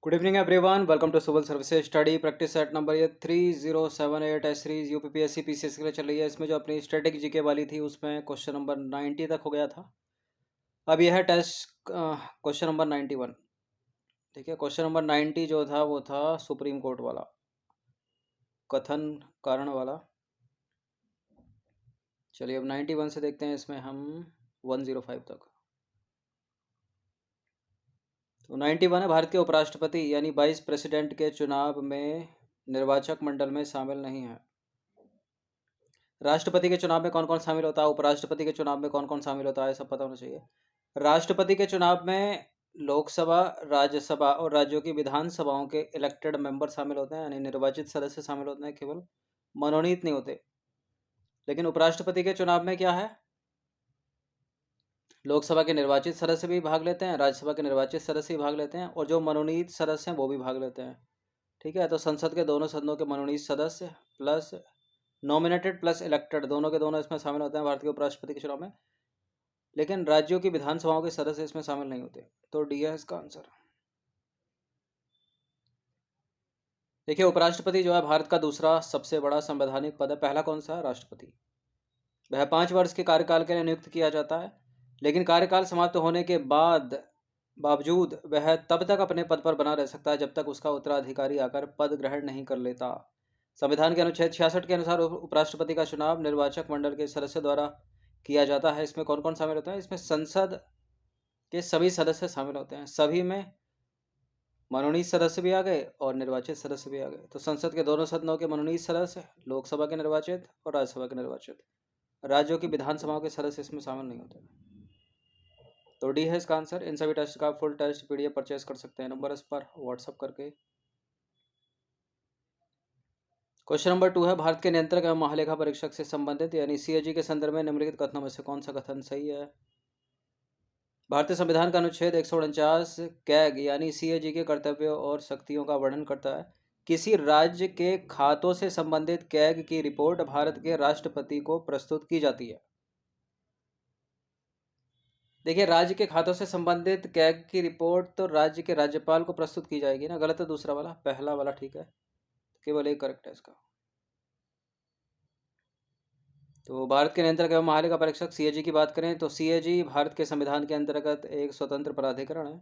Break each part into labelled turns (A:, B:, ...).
A: Good evening everyone, welcome to civil services study practice set number ये 3078 S series UPPSC PCS के लिए चल रही है। इसमें जो अपनी स्टैटिक जीके वाली थी उसमें क्वेश्चन नंबर 90 तक हो गया था। अब यह है टेस्ट क्वेश्चन नंबर 91। ठीक है, क्वेश्चन नंबर 90 जो था वो था सुप्रीम कोर्ट वाला, कथन कारण वाला। चलिए अब 91 से देखते हैं इसमें हम 105 तक। तो 91 है, भारत के उपराष्ट्रपति यानी वाइस प्रेसिडेंट के चुनाव में निर्वाचक मंडल में शामिल नहीं है। राष्ट्रपति के चुनाव में कौन कौन शामिल होता है, उपराष्ट्रपति के चुनाव में कौन कौन शामिल होता है, सब पता होना चाहिए। राष्ट्रपति के चुनाव में लोकसभा, राज्यसभा और राज्यों की विधानसभाओं के इलेक्टेड मेंबर शामिल होते हैं, यानी निर्वाचित सदस्य शामिल होते हैं, केवल मनोनीत नहीं होते। लेकिन उपराष्ट्रपति के चुनाव में क्या है, लोकसभा के निर्वाचित सदस्य भी भाग लेते हैं, राज्यसभा के निर्वाचित सदस्य भी भाग लेते हैं, और जो मनोनीत सदस्य हैं वो भी भाग लेते हैं। ठीक है, तो संसद के दोनों सदनों के मनोनीत सदस्य प्लस नॉमिनेटेड प्लस इलेक्टेड दोनों के दोनों इसमें शामिल होते हैं भारत के उपराष्ट्रपति के चुनाव में। लेकिन राज्यों की विधानसभाओं के सदस्य इसमें शामिल नहीं होते। तो डी है इसका आंसर। देखिए, उपराष्ट्रपति जो है भारत का दूसरा सबसे बड़ा संवैधानिक पद है। पहला कौन सा है, राष्ट्रपति। वह 5 वर्ष के कार्यकाल के लिए नियुक्त किया जाता है, लेकिन कार्यकाल समाप्त होने के बावजूद वह तब तक अपने पद पर बना रह सकता है जब तक उसका उत्तराधिकारी आकर पद ग्रहण नहीं कर लेता। संविधान के अनुच्छेद 66 के अनुसार उपराष्ट्रपति का चुनाव निर्वाचक मंडल के सदस्य द्वारा किया जाता है। इसमें कौन कौन शामिल होता है, इसमें संसद के सभी सदस्य शामिल होते हैं। सभी में मनोनीत सदस्य भी आ गए और निर्वाचित सदस्य भी आ गए। तो संसद के दोनों सदनों के मनोनीत सदस्य, लोकसभा के निर्वाचित और राज्यसभा के निर्वाचित, राज्यों की विधानसभाओं के सदस्य इसमें शामिल नहीं होते। तो डी है इसका आंसर। इन सभी टेस्ट का फुल टेस्ट पीडीएफ परचेज कर सकते हैं नंबर इस पर व्हाट्सअप करके। क्वेश्चन नंबर 2 है, भारत के नियंत्रक एवं महालेखा परीक्षक से संबंधित यानी सीएजी के संदर्भ में निम्नलिखित कथनों में से कौन सा कथन सही है। भारतीय संविधान का अनुच्छेद 149 कैग यानी सीएजी के कर्तव्यों और शक्तियों का वर्णन करता है। किसी राज्य के खातों से संबंधित कैग की रिपोर्ट भारत के राष्ट्रपति को प्रस्तुत की जाती है। देखिए, राज्य के खातों से संबंधित कैग की रिपोर्ट तो राज्य के राज्यपाल को प्रस्तुत की जाएगी ना। गलत है दूसरा वाला, पहला वाला ठीक है, केवल एक करेक्ट है इसका। तो भारत के नियंत्रक एवं महालेखा परीक्षक सीएजी की बात करें तो सीएजी भारत के संविधान के अंतर्गत एक स्वतंत्र प्राधिकरण है।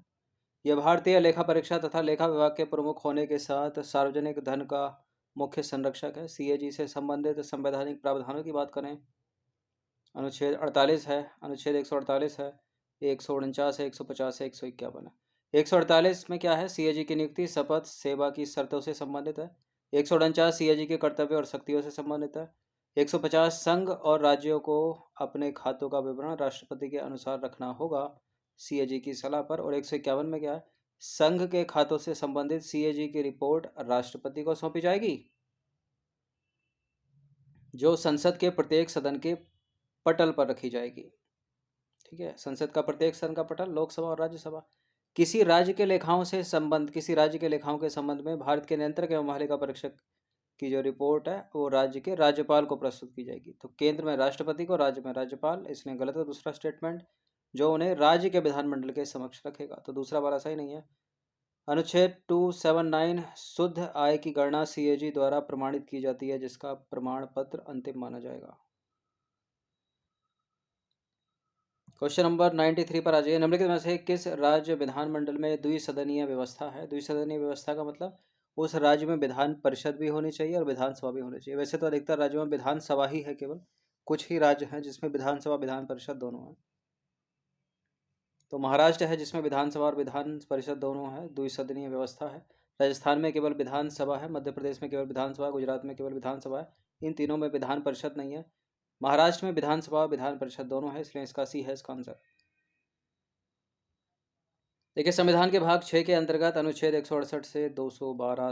A: यह भारतीय लेखा परीक्षा तथा लेखा विभाग के प्रमुख होने के साथ सार्वजनिक धन का मुख्य संरक्षक है। सीएजी से संबंधित संवैधानिक प्रावधानों की बात करें, अनुच्छेद 48 है, अनुच्छेद 148 है, 149 है, 150 है, 151 है। 148 में क्या है, सीएजी की नियुक्ति शपथ सेवा की शर्तों से संबंधित है। 149 सीएजी के कर्तव्य और शक्तियों से संबंधित है। 150 संघ और राज्यों को अपने खातों का विवरण राष्ट्रपति के अनुसार रखना होगा सीएजी की सलाह पर। और 151 में क्या है, संघ के खातों से संबंधित सीएजी की रिपोर्ट राष्ट्रपति को सौंपी जाएगी, जो संसद के प्रत्येक सदन के पटल पर रखी जाएगी। ठीक है, संसद का प्रत्येक सदन का पटल, लोकसभा और राज्यसभा। किसी राज्य के लेखाओं के संबंध में भारत के नियंत्रक एवं महालेखा परीक्षक की जो रिपोर्ट है वो राज्य के राज्यपाल को प्रस्तुत की जाएगी। तो केंद्र में राष्ट्रपति को, राज्य में राज्यपाल, इसलिए गलत है दूसरा स्टेटमेंट, जो उन्हें राज्य के विधानमंडल के समक्ष रखेगा। तो दूसरा वाला सही नहीं है। अनुच्छेद 279 शुद्ध आय की गणना सीएजी द्वारा प्रमाणित की जाती है, जिसका प्रमाण पत्र अंतिम माना जाएगा। क्वेश्चन नंबर 93 पर आ जाइए। निम्नलिखित में से किस राज्य विधानमंडल में द्विसदनीय व्यवस्था है। द्विसदनीय व्यवस्था का मतलब उस राज्य में विधान परिषद भी होनी चाहिए और विधानसभा भी होनी चाहिए। वैसे तो अधिकतर राज्यों में विधानसभा ही है, केवल कुछ ही राज्य हैं जिसमें विधानसभा विधान परिषद दोनों है। तो महाराष्ट्र है जिसमें विधानसभा और विधान परिषद दोनों है, द्विसदनीय व्यवस्था है। राजस्थान में केवल विधानसभा है, मध्य प्रदेश में केवल विधानसभा, गुजरात में केवल विधानसभा है। इन तीनों में विधान परिषद नहीं है। महाराष्ट्र में विधानसभा विधान परिषद दोनों है, इसलिए इसका सी है इसका आंसर। देखिए, संविधान के भाग 6 के अंतर्गत अनुच्छेद 168 से 212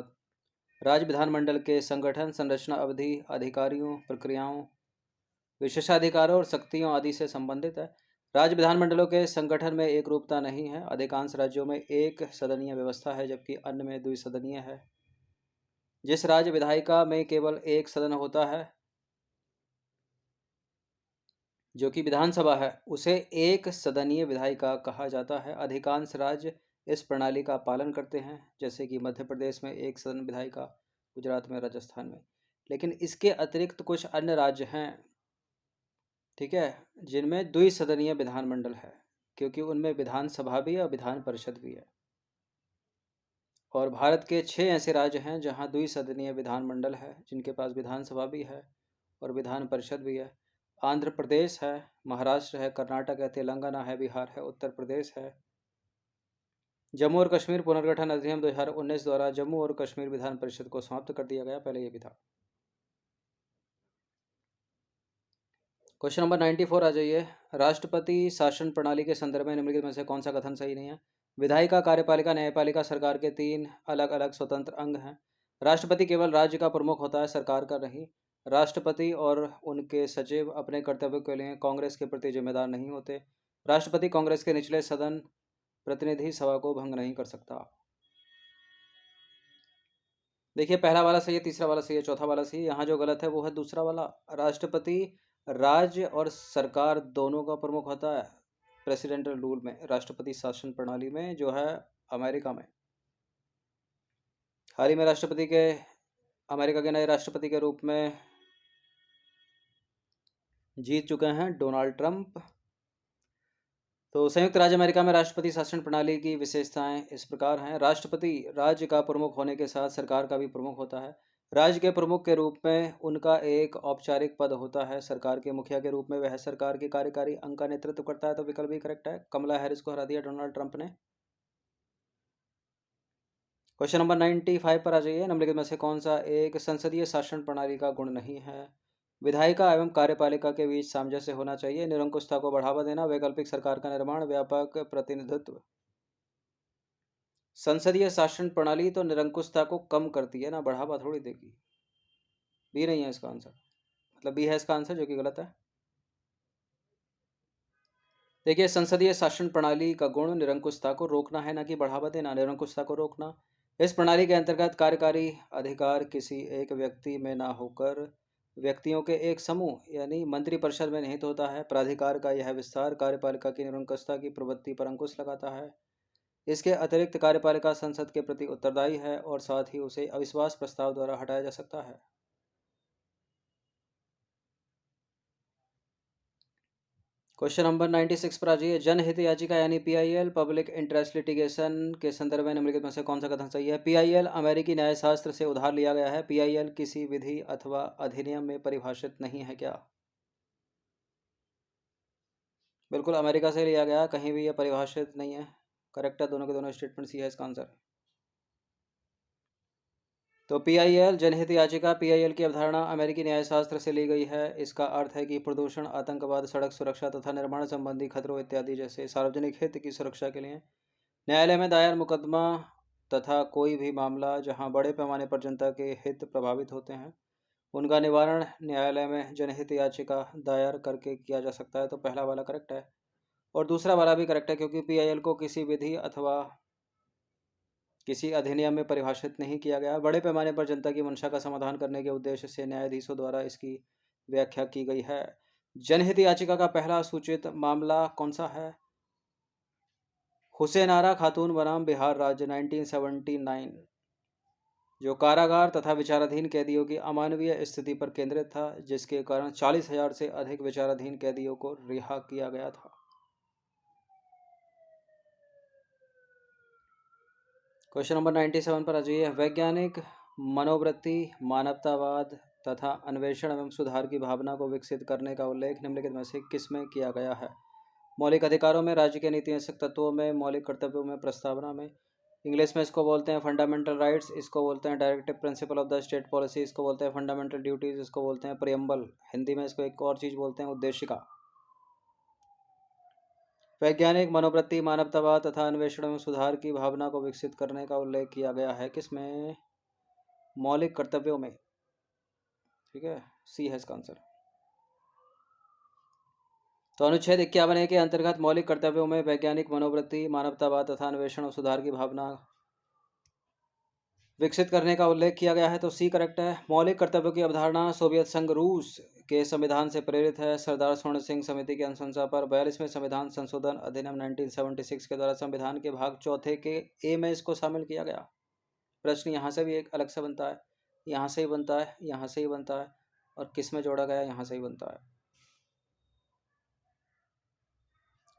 A: राज्य विधानमंडल के संगठन, संरचना, अवधि, अधिकारियों, प्रक्रियाओं, विशेषाधिकारों और शक्तियों आदि से संबंधित है। राज्य विधानमंडलों के संगठन में एक रूपता नहीं है। अधिकांश राज्यों में एक सदनीय व्यवस्था है जबकि अन्य में द्विसदनीय है। जिस राज्य विधायिका में केवल एक सदन होता है, जो कि विधानसभा है, उसे एक सदनीय विधायिका कहा जाता है। अधिकांश राज्य इस प्रणाली का पालन करते हैं, जैसे कि मध्य प्रदेश में एक सदन विधायिका, गुजरात में, राजस्थान में। लेकिन इसके अतिरिक्त कुछ अन्य राज्य हैं, ठीक है, जिनमें द्विसदनीय विधानमंडल है, क्योंकि उनमें विधानसभा भी है और विधान परिषद भी है। और भारत के 6 ऐसे राज्य हैं जहां द्विसदनीय विधानमंडल है, जिनके पास विधानसभा भी है और विधान परिषद भी है। आंध्र प्रदेश है, महाराष्ट्र है, कर्नाटक है, तेलंगाना है, बिहार है, उत्तर प्रदेश है। जम्मू और कश्मीर पुनर्गठन अधिनियम 2019 द्वारा जम्मू और कश्मीर विधान परिषद को समाप्त कर दिया गया, पहले ये भी था। क्वेश्चन नंबर 94 आ जाइए। राष्ट्रपति शासन प्रणाली के संदर्भ में निम्नलिखित में से कौन सा कथन सही नहीं है? विधायिका, कार्यपालिका, न्यायपालिका सरकार के 3 अलग अलग स्वतंत्र अंग हैं। राष्ट्रपति केवल राज्य का प्रमुख होता है, सरकार का नहीं। राष्ट्रपति और उनके सचिव अपने कर्तव्यों के लिए कांग्रेस के प्रति जिम्मेदार नहीं होते। राष्ट्रपति कांग्रेस के निचले सदन प्रतिनिधि सभा को भंग नहीं कर सकता। देखिए, पहला वाला सही है, तीसरा वाला सही है, चौथा वाला सही है। यहाँ जो गलत है वो है दूसरा वाला। राष्ट्रपति राज्य और सरकार दोनों का प्रमुख होता है प्रेसिडेंटल रूल में, राष्ट्रपति शासन प्रणाली में, जो है अमेरिका में। हाल ही में अमेरिका के नए राष्ट्रपति के रूप में जीत चुके हैं डोनाल्ड ट्रंप। तो संयुक्त राज्य अमेरिका में राष्ट्रपति शासन प्रणाली की विशेषताएं इस प्रकार हैं। राष्ट्रपति राज्य का प्रमुख होने के साथ सरकार का भी प्रमुख होता है। राज्य के प्रमुख के रूप में उनका एक औपचारिक पद होता है। सरकार के मुखिया के रूप में वह सरकार के कार्यकारी अंग का नेतृत्व करता है। तो विकल्प भी करेक्ट है, कमला हैरिस को हरा दिया डोनाल्ड ट्रंप ने। क्वेश्चन नंबर 95 पर आ जाइए। निम्नलिखित में से कौन सा एक संसदीय शासन प्रणाली का गुण नहीं है? विधायिका एवं कार्यपालिका के बीच सामंजस्य होना चाहिए, निरंकुशता को बढ़ावा देना, वैकल्पिक सरकार का निर्माण, व्यापक प्रतिनिधित्व। संसदीय शासन प्रणाली तो निरंकुशता को कम करती है ना, बढ़ावा थोड़ी देगी। बी नहीं है इसका आंसर, मतलब बी है इसका आंसर, जो कि गलत है। देखिए, संसदीय शासन प्रणाली का गुण निरंकुशता को रोकना है, ना कि बढ़ावा देना, निरंकुशता को रोकना। इस प्रणाली के अंतर्गत कार्यकारी अधिकार किसी एक व्यक्ति में ना होकर व्यक्तियों के एक समूह यानी मंत्रिपरिषद में निहित होता है। प्राधिकार का यह विस्तार कार्यपालिका की निरंकुशता की प्रवृत्ति पर अंकुश लगाता है। इसके अतिरिक्त कार्यपालिका संसद के प्रति उत्तरदायी है और साथ ही उसे अविश्वास प्रस्ताव द्वारा हटाया जा सकता है। क्वेश्चन नंबर 96 पर आ जाइए। जनहित याचिका यानी पीआईएल, पब्लिक इंटरेस्ट लिटिगेशन के संदर्भ में निम्नलिखित में से कौन सा कथन सही है? पीआईएल अमेरिकी न्यायशास्त्र से उधार लिया गया है। पीआईएल किसी विधि अथवा अधिनियम में परिभाषित नहीं है क्या? बिल्कुल अमेरिका से लिया गया, कहीं भी यह परिभाषित नहीं है। करेक्ट है, दोनों के दोनों स्टेटमेंट सी है इसका आंसर। तो पीआईएल जनहित याचिका, पीआईएल की अवधारणा अमेरिकी न्यायशास्त्र से ली गई है। इसका अर्थ है कि प्रदूषण, आतंकवाद, सड़क सुरक्षा तथा निर्माण संबंधी खतरों इत्यादि जैसे सार्वजनिक हित की सुरक्षा के लिए न्यायालय में दायर मुकदमा तथा कोई भी मामला जहां बड़े पैमाने पर जनता के हित प्रभावित होते हैं, उनका निवारण न्यायालय में जनहित याचिका दायर करके किया जा सकता है। तो पहला वाला करेक्ट है और दूसरा वाला भी करेक्ट है, क्योंकि पीआईएल को किसी विधि अथवा किसी अधिनियम में परिभाषित नहीं किया गया। बड़े पैमाने पर जनता की मंशा का समाधान करने के उद्देश्य से न्यायाधीशों द्वारा इसकी व्याख्या की गई है। जनहित याचिका का पहला सूचित मामला कौन सा है? हुसैन आरा खातून बनाम बिहार राज्य 1979, जो कारागार तथा विचाराधीन कैदियों की अमानवीय स्थिति पर केंद्रित था, जिसके कारण 40,000 से अधिक विचाराधीन कैदियों को रिहा किया गया था। क्वेश्चन नंबर 97 पर आ जाइए। वैज्ञानिक मनोवृत्ति, मानवतावाद तथा अन्वेषण एवं सुधार की भावना को विकसित करने का उल्लेख निम्नलिखित में से किसमें किया गया है? मौलिक अधिकारों में, राज्य के नीतियंत्रक तत्वों में, मौलिक कर्तव्यों में, प्रस्तावना में। इंग्लिश में इसको बोलते हैं फंडामेंटल राइट्स, इसको बोलते हैं directive principle of the state policy, इसको बोलते हैं फंडामेंटल ड्यूटीज, इसको बोलते हैं प्रियम्बल। हिंदी में इसको एक और चीज़ बोलते हैं उद्देशिका। वैज्ञानिक मनोवृत्ति, मानवतावाद तथा अन्वेषण में सुधार की भावना को विकसित करने का उल्लेख किया गया है किसमें? मौलिक कर्तव्यों में। ठीक है, सी है इसका आंसर। तो अनुच्छेद 51 के अंतर्गत मौलिक कर्तव्यों में वैज्ञानिक मनोवृत्ति, मानवतावाद तथा अन्वेषण और सुधार की भावना विकसित करने का उल्लेख किया गया है, तो सी करेक्ट है। मौलिक कर्तव्यों की अवधारणा सोवियत संघ रूस के संविधान से प्रेरित है। सरदार स्वर्ण सिंह समिति की अनुशंसा पर 42वें संविधान संशोधन अधिनियम 1976 के द्वारा संविधान के भाग चौथे के ए में इसको शामिल किया गया। प्रश्न यहाँ से भी एक अलग से बनता है, यहाँ से ही बनता है, यहाँ से ही बनता है, और किस में जोड़ा गया, यहाँ से ही बनता है।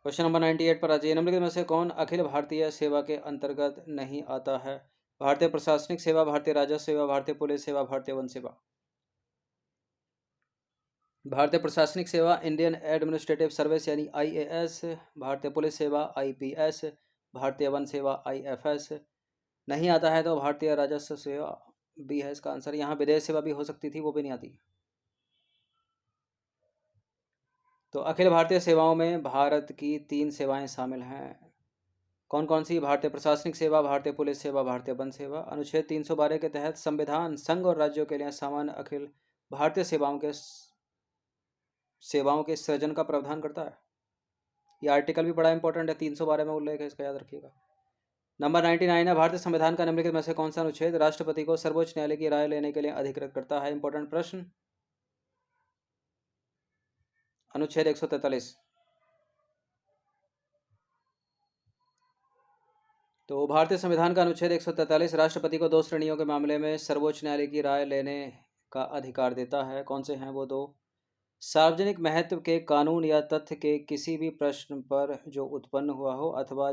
A: क्वेश्चन नंबर 98 पर आ जाइए। निम्नलिखित में से कौन अखिल भारतीय सेवा के अंतर्गत नहीं आता है? भारतीय प्रशासनिक सेवा, भारतीय राजस्व सेवा, भारतीय पुलिस सेवा, भारतीय वन सेवा। भारतीय प्रशासनिक सेवा इंडियन एडमिनिस्ट्रेटिव सर्विस यानी IAS, भारतीय पुलिस सेवा IPS, भारतीय वन सेवा IFS। नहीं आता है तो भारतीय राजस्व सेवा भी है इसका आंसर। यहाँ विदेश सेवा भी हो सकती थी, वो भी नहीं आती। तो अखिल भारतीय सेवाओं में भारत की 3 सेवाएं शामिल हैं। कौन कौन सी? भारतीय प्रशासनिक सेवा, भारतीय पुलिस सेवा, भारतीय वन सेवा। अनुच्छेद 312 के तहत संविधान संघ और राज्यों के लिए सामान्य अखिल भारतीय सेवाओं के सृजन का प्रावधान करता है। यह आर्टिकल भी बड़ा इंपॉर्टेंट है, 312 में उल्लेख है, इसका याद रखिएगा। नंबर 99 है। भारतीय संविधान का निम्नलिखित में से कौन सा अनुच्छेद राष्ट्रपति को सर्वोच्च न्यायालय की राय लेने के लिए अधिकृत करता है? इंपॉर्टेंट प्रश्न। अनुच्छेद 143। तो भारतीय संविधान का अनुच्छेद 143 राष्ट्रपति को 2 श्रेणियों के मामले में सर्वोच्च न्यायालय की राय लेने का अधिकार देता है। कौन से हैं वो 2? सार्वजनिक महत्व के कानून या तथ्य के किसी भी प्रश्न पर जो उत्पन्न हुआ हो अथवा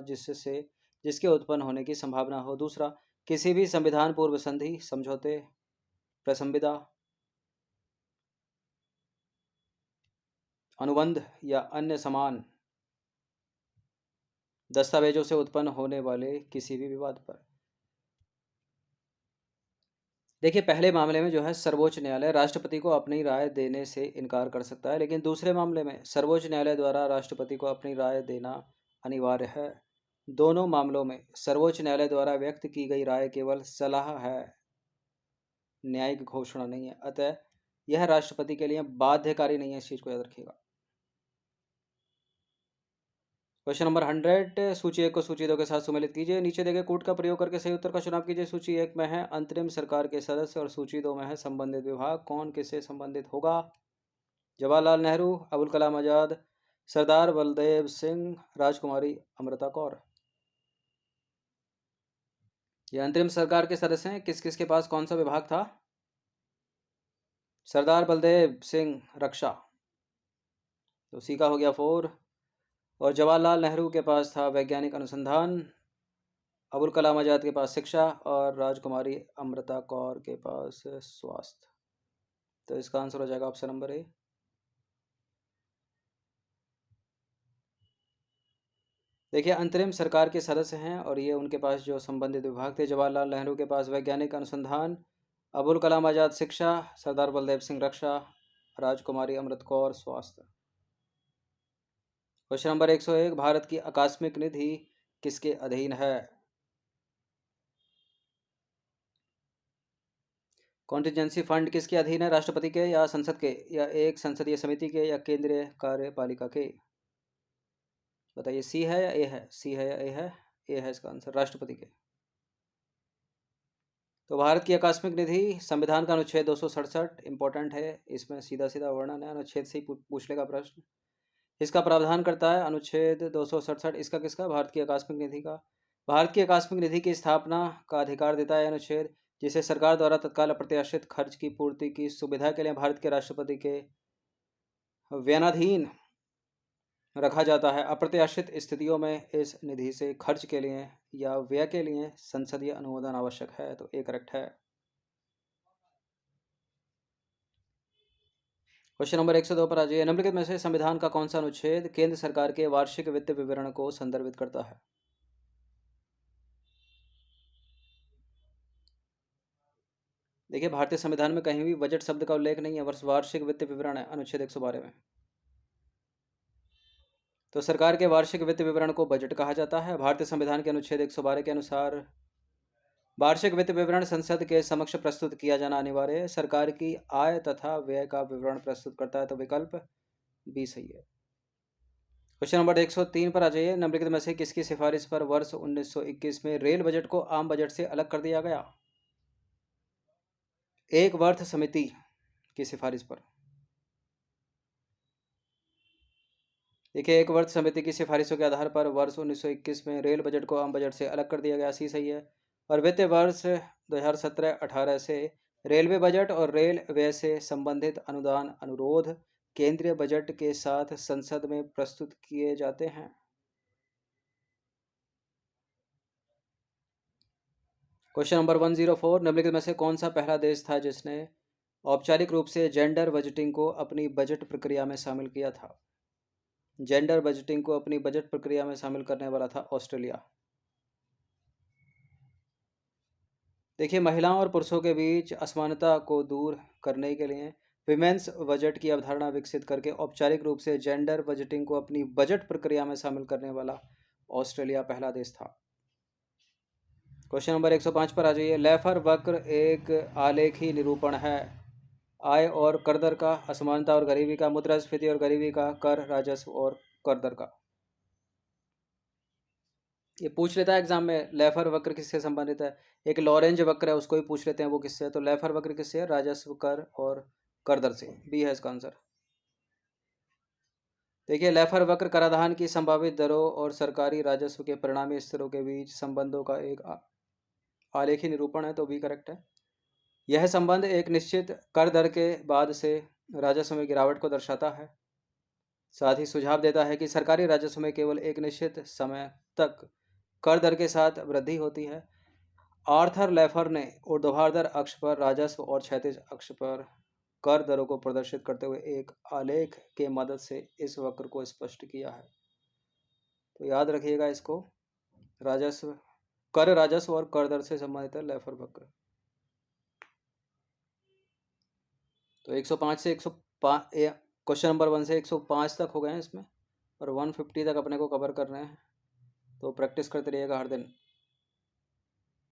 A: जिसके उत्पन्न होने की संभावना हो। दूसरा, किसी भी संविधान पूर्व संधि, समझौते, प्रसंविदा, अनुबंध या अन्य समान दस्तावेजों से उत्पन्न होने वाले किसी भी विवाद पर। देखिए, पहले मामले में जो है सर्वोच्च न्यायालय राष्ट्रपति को अपनी राय देने से इनकार कर सकता है, लेकिन दूसरे मामले में सर्वोच्च न्यायालय द्वारा राष्ट्रपति को अपनी राय देना अनिवार्य है। दोनों मामलों में सर्वोच्च न्यायालय द्वारा व्यक्त की गई राय केवल सलाह है, न्यायिक घोषणा नहीं है। अतः यह राष्ट्रपति के लिए बाध्यकारी नहीं है, इस चीज को याद रखिएगा। क्वेश्चन नंबर 100, सूची 1 को सूची 2 के साथ सुमेलित कीजिए। नीचे दिए गए कूट का प्रयोग करके सही उत्तर का चुनाव कीजिए। सूची 1 में है अंतरिम सरकार के सदस्य और सूची 2 में है संबंधित विभाग। कौन किससे संबंधित होगा? जवाहरलाल नेहरू, अबुल कलाम आजाद, सरदार बलदेव सिंह, राजकुमारी अमृता कौर। ये अंतरिम सरकार के सदस्य हैं। किस किस के पास कौन सा विभाग था? सरदार बलदेव सिंह रक्षा, तो सी का हो गया 4। और जवाहरलाल नेहरू के पास था वैज्ञानिक अनुसंधान, अबुल कलाम आजाद के पास शिक्षा और राजकुमारी अमृता कौर के पास स्वास्थ्य। तो इसका आंसर हो जाएगा ऑप्शन नंबर ए। देखिए, अंतरिम सरकार के सदस्य हैं और ये उनके पास जो संबंधित विभाग थे, जवाहरलाल नेहरू के पास वैज्ञानिक अनुसंधान, अबुल कलाम आजाद शिक्षा, सरदार बलदेव सिंह रक्षा, राजकुमारी अमृत कौर स्वास्थ्य। क्वेश्चन नंबर 101, भारत की आकस्मिक निधि किसके अधीन है? कॉन्टिजेंसी फंड किसके अधीन है? राष्ट्रपति के या संसद के या एक संसदीय समिति के या केंद्रीय कार्यपालिका के? बताइए, सी है या ए है? सी है या ए है? ए है इसका आंसर, राष्ट्रपति के। तो भारत की आकस्मिक निधि संविधान का अनुच्छेद 267 इंपॉर्टेंट है, इसमें सीधा सीधा वर्णन है, अनुच्छेद से ही पूछ लेगा प्रश्न। इसका प्रावधान करता है अनुच्छेद 267। इसका किसका? भारत की आकस्मिक निधि का। भारत की आकस्मिक निधि की स्थापना का अधिकार देता है अनुच्छेद, जिसे सरकार द्वारा तत्काल अप्रत्याशित खर्च की पूर्ति की सुविधा के लिए भारत के राष्ट्रपति के व्यनाधीन रखा जाता है। अप्रत्याशित स्थितियों में इस निधि से खर्च के लिए या व्यय के लिए संसदीय अनुमोदन आवश्यक है, तो ए करेक्ट है। क्वेश्चन नंबर 102 पर आ जाइए। निम्नलिखित में से संविधान का कौन सा अनुच्छेद केंद्र सरकार के वार्षिक वित्त विवरण को संदर्भित करता है? देखिए, भारतीय संविधान में कहीं भी बजट शब्द का उल्लेख नहीं है, वर्ष वार्षिक वित्त विवरण है अनुच्छेद 112 में। तो सरकार के वार्षिक वित्त विवरण को बजट कहा जाता है। भारतीय संविधान के अनुच्छेद 112 के अनुसार वार्षिक वित्त विवरण संसद के समक्ष प्रस्तुत किया जाना अनिवार्य है। सरकार की आय तथा व्यय का विवरण प्रस्तुत करता है, तो विकल्प बी सही है। क्वेश्चन नंबर 103 पर आ जाइए। निम्नलिखित में से किसकी सिफारिश पर वर्ष 1921 में रेल बजट को आम बजट से अलग कर दिया गया? एक वर्थ समिति की सिफारिश पर। देखिए, एक वर्थ समिति की सिफारिशों के आधार पर वर्ष 1921 में रेल बजट को आम बजट से अलग कर दिया गया, सी सही है। और वित्तीय वर्ष 2017-18 से रेलवे बजट और रेल व्यय से संबंधित अनुदान अनुरोध केंद्रीय बजट के साथ संसद में प्रस्तुत किए जाते हैं। क्वेश्चन नंबर 104, निम्नलिखित में से कौन सा पहला देश था जिसने औपचारिक रूप से जेंडर बजटिंग को अपनी बजट प्रक्रिया में शामिल किया था? जेंडर बजटिंग को अपनी बजट प्रक्रिया में शामिल करने वाला था ऑस्ट्रेलिया। देखिए, महिलाओं और पुरुषों के बीच असमानता को दूर करने के लिए विमेंस बजट की अवधारणा विकसित करके औपचारिक रूप से जेंडर बजटिंग को अपनी बजट प्रक्रिया में शामिल करने वाला ऑस्ट्रेलिया पहला देश था। क्वेश्चन नंबर 105 पर आ जाइए। लेफर वक्र एक आलेखी निरूपण है आय और कर दर का, असमानता और गरीबी का, मुद्रास्फीति और गरीबी का, कर, राजस्व और कर दर का। ये पूछ लेता है एग्जाम में, लेफर वक्र किससे संबंधित है। एक लॉरेंज वक्र है, उसको ही पूछ लेते हैं वो किससे है। तो लेफर वक्र किससे है? राजस्व, कर और कर दर से। बी है इसका आंसर। देखिए, लेफर वक्र कराधान की संभावित दरों और सरकारी राजस्व के परिणामी स्तरों के बीच संबंधों का एक आलेखी निरूपण है, तो बी करेक्ट है। यह संबंध एक निश्चित कर दर के बाद से राजस्व में गिरावट को दर्शाता है। साथ ही सुझाव देता है कि सरकारी राजस्व में केवल एक निश्चित समय तक कर दर के साथ वृद्धि होती है। आर्थर लेफर ने ऊर्ध्वाधर अक्ष पर राजस्व और क्षैतिज अक्ष पर कर दरों को प्रदर्शित करते हुए एक आलेख के मदद से इस वक्र को स्पष्ट किया है। तो याद रखिएगा इसको, राजस्व, कर राजस्व और कर दर से संबंधित है लेफर वक्र। तो 105 से 105 क्वेश्चन नंबर 1 से 105 तक हो गए हैं इसमें, और 150 तक अपने को कवर करना है। तो प्रैक्टिस करते रहिएगा हर दिन।